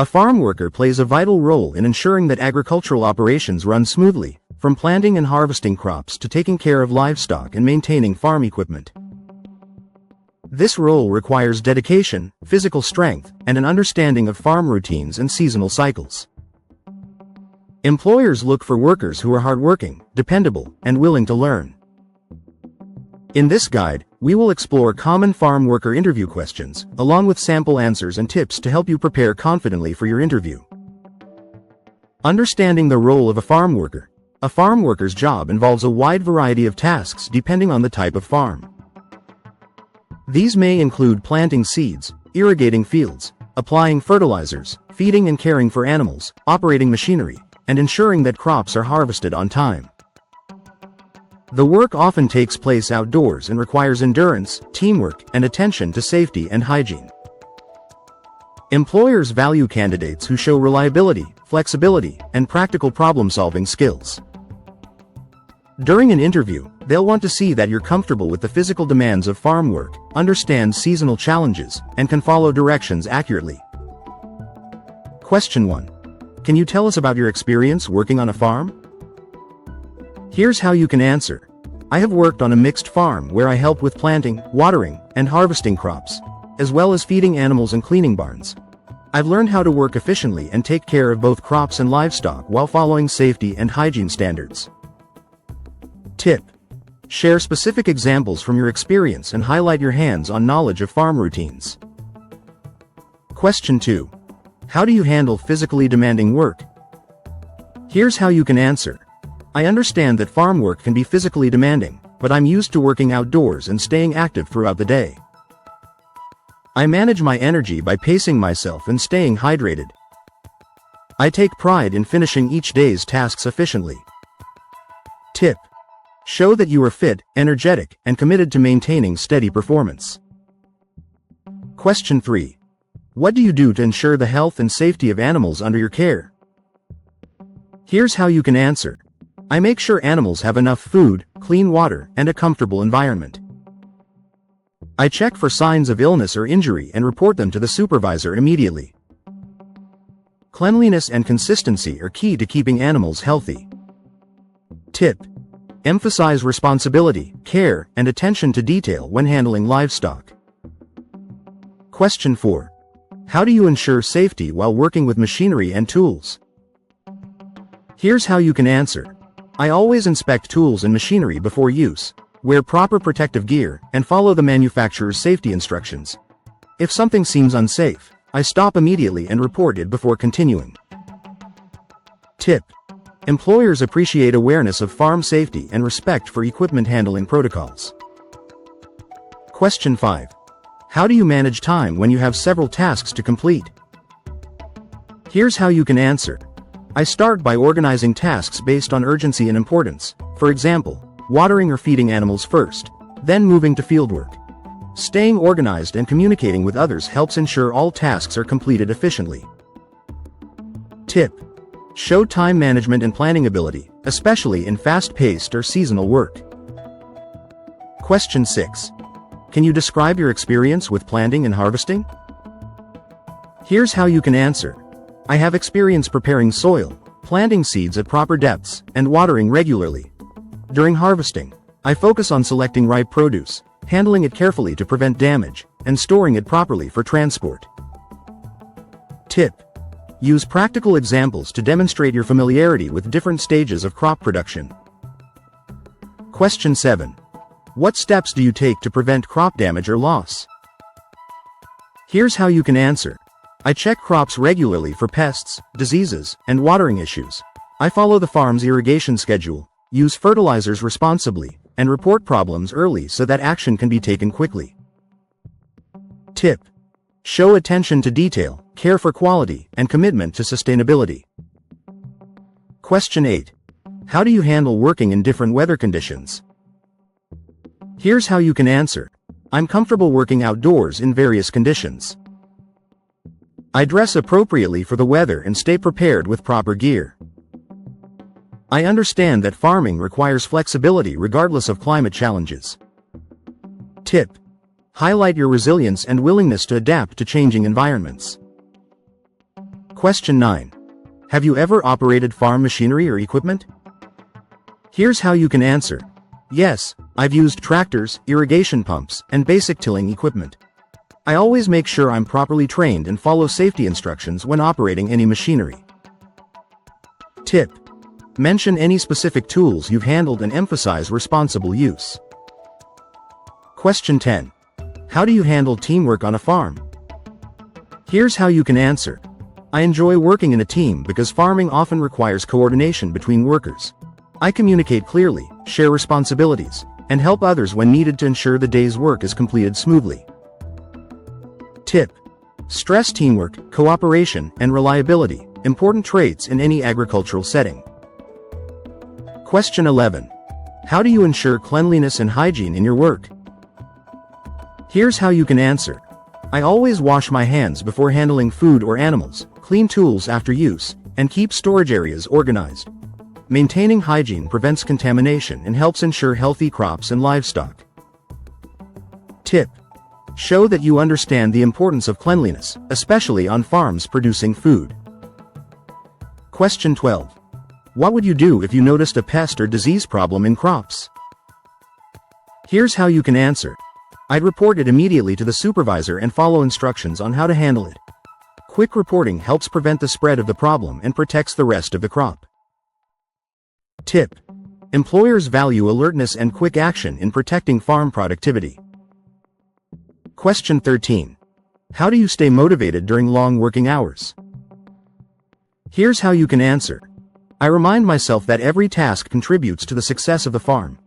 A farm worker plays a vital role in ensuring that agricultural operations run smoothly, from planting and harvesting crops to taking care of livestock and maintaining farm equipment. This role requires dedication, physical strength, and an understanding of farm routines and seasonal cycles. Employers look for workers who are hardworking, dependable, and willing to learn. In this guide, we will explore common farm worker interview questions, along with sample answers and tips to help you prepare confidently for your interview. Understanding the role of a farm worker. A farm worker's job involves a wide variety of tasks depending on the type of farm. These may include planting seeds, irrigating fields, applying fertilizers, feeding and caring for animals, operating machinery, and ensuring that crops are harvested on time. The work often takes place outdoors and requires endurance, teamwork, and attention to safety and hygiene. Employers value candidates who show reliability, flexibility, and practical problem-solving skills. During an interview, they'll want to see that you're comfortable with the physical demands of farm work, understand seasonal challenges, and can follow directions accurately. Question 1. Can you tell us about your experience working on a farm? Here's how you can answer. I have worked on a mixed farm where I helped with planting, watering, and harvesting crops, as well as feeding animals and cleaning barns. I've learned how to work efficiently and take care of both crops and livestock while following safety and hygiene standards. Tip. Share specific examples from your experience and highlight your hands-on knowledge of farm routines. Question 2. How do you handle physically demanding work? Here's how you can answer. I understand that farm work can be physically demanding, but I'm used to working outdoors and staying active throughout the day. I manage my energy by pacing myself and staying hydrated. I take pride in finishing each day's tasks efficiently. Tip. Show that you are fit, energetic, and committed to maintaining steady performance. Question 3. What do you do to ensure the health and safety of animals under your care? Here's how you can answer. I make sure animals have enough food, clean water, and a comfortable environment. I check for signs of illness or injury and report them to the supervisor immediately. Cleanliness and consistency are key to keeping animals healthy. Tip. Emphasize responsibility, care, and attention to detail when handling livestock. Question 4. How do you ensure safety while working with machinery and tools? Here's how you can answer. I always inspect tools and machinery before use, wear proper protective gear, and follow the manufacturer's safety instructions. If something seems unsafe, I stop immediately and report it before continuing. Tip. Employers appreciate awareness of farm safety and respect for equipment handling protocols. Question 5. How do you manage time when you have several tasks to complete? Here's how you can answer. I start by organizing tasks based on urgency and importance, for example, watering or feeding animals first, then moving to fieldwork. Staying organized and communicating with others helps ensure all tasks are completed efficiently. Tip. Show time management and planning ability, especially in fast-paced or seasonal work. Question 6. Can you describe your experience with planting and harvesting? Here's how you can answer. I have experience preparing soil, planting seeds at proper depths, and watering regularly. During harvesting, I focus on selecting ripe produce, handling it carefully to prevent damage, and storing it properly for transport. Tip. Use practical examples to demonstrate your familiarity with different stages of crop production. Question 7. What steps do you take to prevent crop damage or loss? Here's how you can answer. I check crops regularly for pests, diseases, and watering issues. I follow the farm's irrigation schedule, use fertilizers responsibly, and report problems early so that action can be taken quickly. Tip. Show attention to detail, care for quality, and commitment to sustainability. Question 8. How do you handle working in different weather conditions? Here's how you can answer. I'm comfortable working outdoors in various conditions. I dress appropriately for the weather and stay prepared with proper gear. I understand that farming requires flexibility regardless of climate challenges. Tip. Highlight your resilience and willingness to adapt to changing environments. Question 9. Have you ever operated farm machinery or equipment? Here's how you can answer. Yes, I've used tractors, irrigation pumps, and basic tilling equipment. I always make sure I'm properly trained and follow safety instructions when operating any machinery. Tip. Mention any specific tools you've handled and emphasize responsible use. Question 10. How do you handle teamwork on a farm? Here's how you can answer. I enjoy working in a team because farming often requires coordination between workers. I communicate clearly, share responsibilities, and help others when needed to ensure the day's work is completed smoothly. Tip. Stress teamwork, cooperation, and reliability, important traits in any agricultural setting. Question 11. How do you ensure cleanliness and hygiene in your work? Here's how you can answer. I always wash my hands before handling food or animals, clean tools after use, and keep storage areas organized. Maintaining hygiene prevents contamination and helps ensure healthy crops and livestock. Tip. Show that you understand the importance of cleanliness, especially on farms producing food. Question 12. What would you do if you noticed a pest or disease problem in crops? Here's how you can answer. I'd report it immediately to the supervisor and follow instructions on how to handle it. Quick reporting helps prevent the spread of the problem and protects the rest of the crop. Tip. Employers value alertness and quick action in protecting farm productivity. Question 13. How do you stay motivated during long working hours? Here's how you can answer. I remind myself that every task contributes to the success of the farm.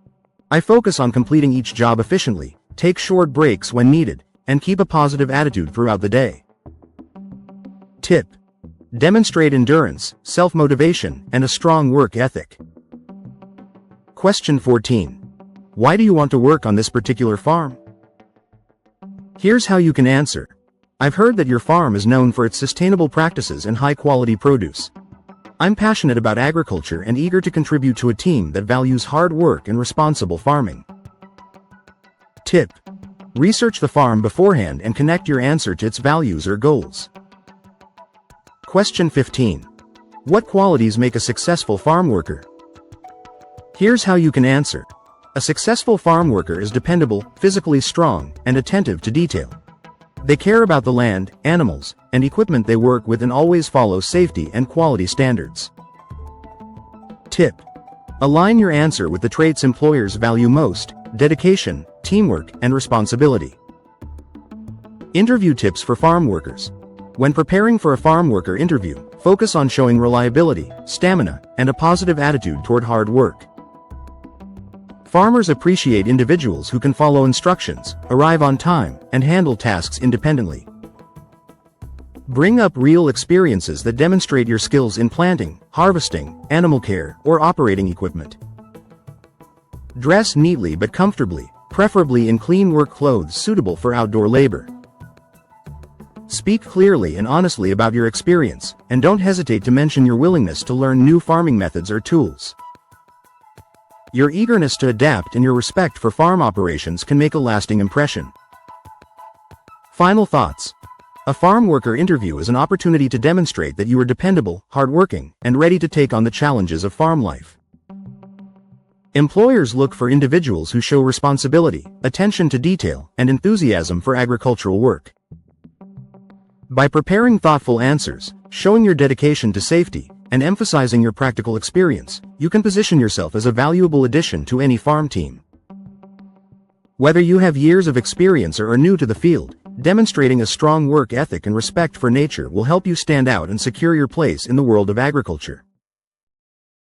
I focus on completing each job efficiently, take short breaks when needed, and keep a positive attitude throughout the day. Tip. Demonstrate endurance, self-motivation, and a strong work ethic. Question 14. Why do you want to work on this particular farm? Here's how you can answer. I've heard that your farm is known for its sustainable practices and high-quality produce. I'm passionate about agriculture and eager to contribute to a team that values hard work and responsible farming. Tip. Research the farm beforehand and connect your answer to its values or goals. Question 15. What qualities make a successful farm worker? Here's how you can answer. A successful farm worker is dependable, physically strong, and attentive to detail. They care about the land, animals, and equipment they work with and always follow safety and quality standards. Tip. Align your answer with the traits employers value most: dedication, teamwork, and responsibility. Interview tips for farm workers. When preparing for a farm worker interview, focus on showing reliability, stamina, and a positive attitude toward hard work. Farmers appreciate individuals who can follow instructions, arrive on time, and handle tasks independently. Bring up real experiences that demonstrate your skills in planting, harvesting, animal care, or operating equipment. Dress neatly but comfortably, preferably in clean work clothes suitable for outdoor labor. Speak clearly and honestly about your experience, and don't hesitate to mention your willingness to learn new farming methods or tools. Your eagerness to adapt and your respect for farm operations can make a lasting impression. Final thoughts. A farm worker interview is an opportunity to demonstrate that you are dependable, hardworking, and ready to take on the challenges of farm life. Employers look for individuals who show responsibility, attention to detail, and enthusiasm for agricultural work. By preparing thoughtful answers, showing your dedication to safety, and emphasizing your practical experience, you can position yourself as a valuable addition to any farm team. Whether you have years of experience or are new to the field, demonstrating a strong work ethic and respect for nature will help you stand out and secure your place in the world of agriculture.